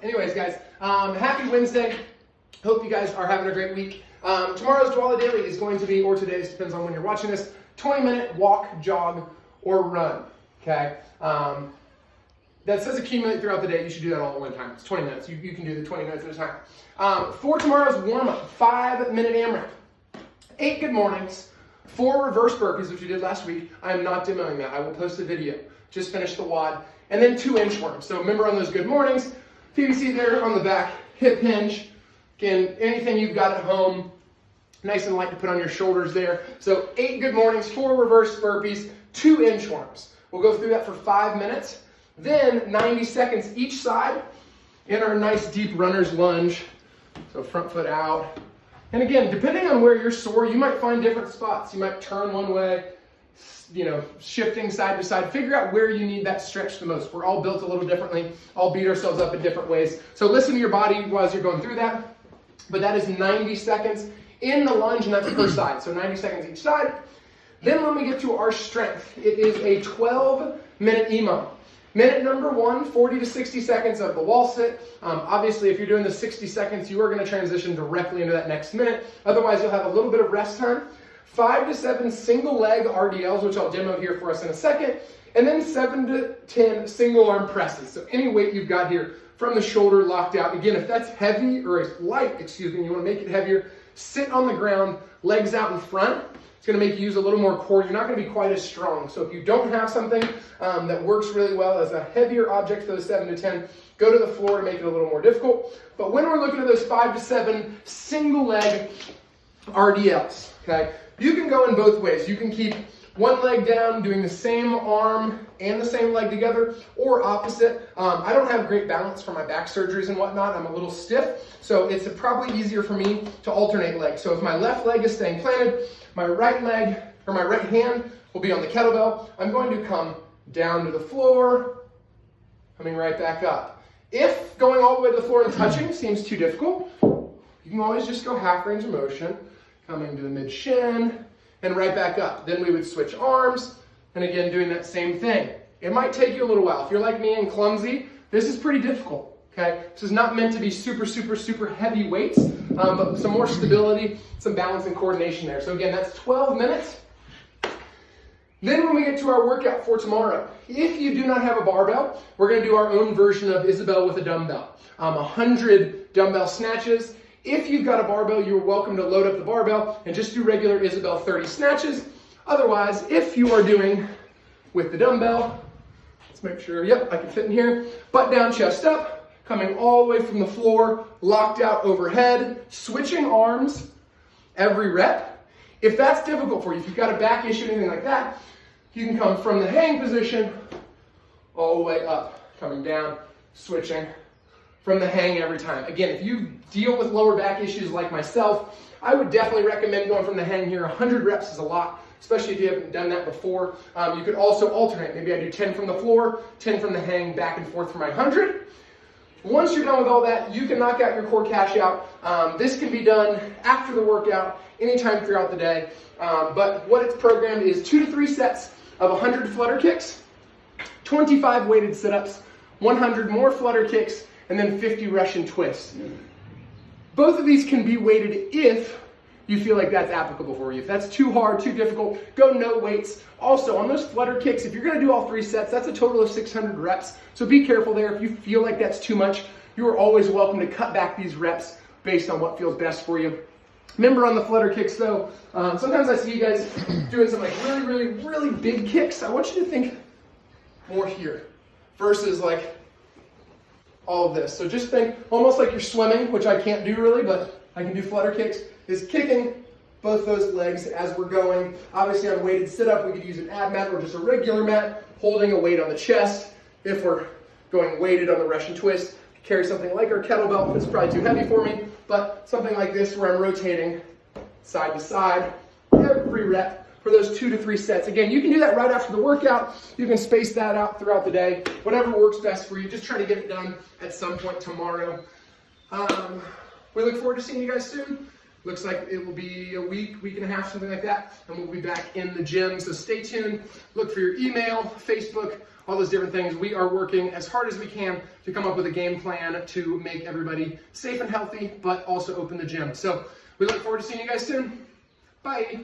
Anyways, guys, happy Wednesday. Hope you guys are having a great week. Tomorrow's Dwala Daily is going to be, or today's, depends on when you're watching this, 20-minute walk, jog, or run, okay? That says accumulate throughout the day. You should do that all at one time. It's 20 minutes. You can do the 20 minutes at a time. For tomorrow's warm-up, 5-minute AMRAP, 8 good mornings, 4 reverse burpees, which we did last week. I am not demoing that. I will post a video. Just finished the WOD. And then 2 inchworms. So remember on those good mornings, PVC there on the back, hip hinge. Again, anything you've got at home, nice and light to put on your shoulders there. So 8 good mornings, 4 reverse burpees, 2 inchworms. We'll go through that for 5 minutes. Then 90 seconds each side in our nice deep runner's lunge. So front foot out. And again, depending on where you're sore, you might find different spots. You might turn one way, shifting side to side. Figure out where you need that stretch the most. We're all built a little differently, all beat ourselves up in different ways. So listen to your body while you're going through that. But that is 90 seconds in the lunge, and that's per side. So 90 seconds each side. Then when we get to our strength, it is a 12-minute EMOM. Minute number 1, 40 to 60 seconds of the wall sit. Obviously, if you're doing the 60 seconds, you are going to transition directly into that next minute. Otherwise, you'll have a little bit of rest time. 5 to 7 single leg RDLs, which I'll demo here for us in a second. And then 7 to 10 single arm presses. So any weight you've got here from the shoulder locked out. Again, if that's heavy or light, you want to make it heavier, sit on the ground, legs out in front. It's going to make you use a little more core. You're not going to be quite as strong. So if you don't have something that works really well as a heavier object for the 7 to 10, go to the floor to make it a little more difficult. But when we're looking at those 5 to 7 single leg RDLs, okay, you can go in both ways. You can keep one leg down, doing the same arm and the same leg together, or opposite. I don't have great balance for my back surgeries and whatnot. I'm a little stiff, so it's probably easier for me to alternate legs. So if my left leg is staying planted, my right leg, or my right hand will be on the kettlebell. I'm going to come down to the floor, coming right back up. If going all the way to the floor and touching seems too difficult, you can always just go half range of motion, coming to the mid shin, and right back up. Then we would switch arms, and again, doing that same thing. It might take you a little while. If you're like me and clumsy, this is pretty difficult, okay? This is not meant to be super, super, super heavy weights, but some more stability, some balance and coordination there. So again, that's 12 minutes. Then when we get to our workout for tomorrow, if you do not have a barbell, we're gonna do our own version of Isabel with a dumbbell. 100 dumbbell snatches. If you've got a barbell, you're welcome to load up the barbell and just do regular Isabel 30 snatches. Otherwise, if you are doing with the dumbbell, let's make sure, yep, I can fit in here. Butt down, chest up, coming all the way from the floor, locked out overhead, switching arms every rep. If that's difficult for you, if you've got a back issue, anything like that, you can come from the hang position all the way up, coming down, switching from the hang every time. Again, if you deal with lower back issues like myself, I would definitely recommend going from the hang here. 100 reps is a lot, especially if you haven't done that before. You could also alternate. Maybe I do 10 from the floor, 10 from the hang, back and forth for my 100. Once you're done with all that, you can knock out your core cash out. This can be done after the workout, anytime throughout the day. But what it's programmed is 2 to 3 sets of 100 flutter kicks, 25 weighted sit-ups, 100 more flutter kicks, and then 50 Russian twists. Both of these can be weighted if you feel like that's applicable for you. If that's too hard, too difficult, go no weights. Also, on those flutter kicks, if you're gonna do all 3 sets, that's a total of 600 reps. So be careful there. If you feel like that's too much, you are always welcome to cut back these reps based on what feels best for you. Remember on the flutter kicks though, sometimes I see you guys doing some like really, really, really big kicks. I want you to think more here versus like all of this. So just think almost like you're swimming, which I can't do really, but I can do flutter kicks, is kicking both those legs as we're going. Obviously on weighted sit-up, we could use an ab mat or just a regular mat, holding a weight on the chest. If we're going weighted on the Russian twist, carry something like our kettlebell. It's probably too heavy for me, but something like this where I'm rotating side to side every rep for those 2 to 3 sets. Again, you can do that right after the workout. You can space that out throughout the day. Whatever works best for you. Just try to get it done at some point tomorrow. We look forward to seeing you guys soon. Looks like it will be a week, week and a half, something like that, and we'll be back in the gym. So stay tuned. Look for your email, Facebook, all those different things. We are working as hard as we can to come up with a game plan to make everybody safe and healthy, but also open the gym. So we look forward to seeing you guys soon. Bye.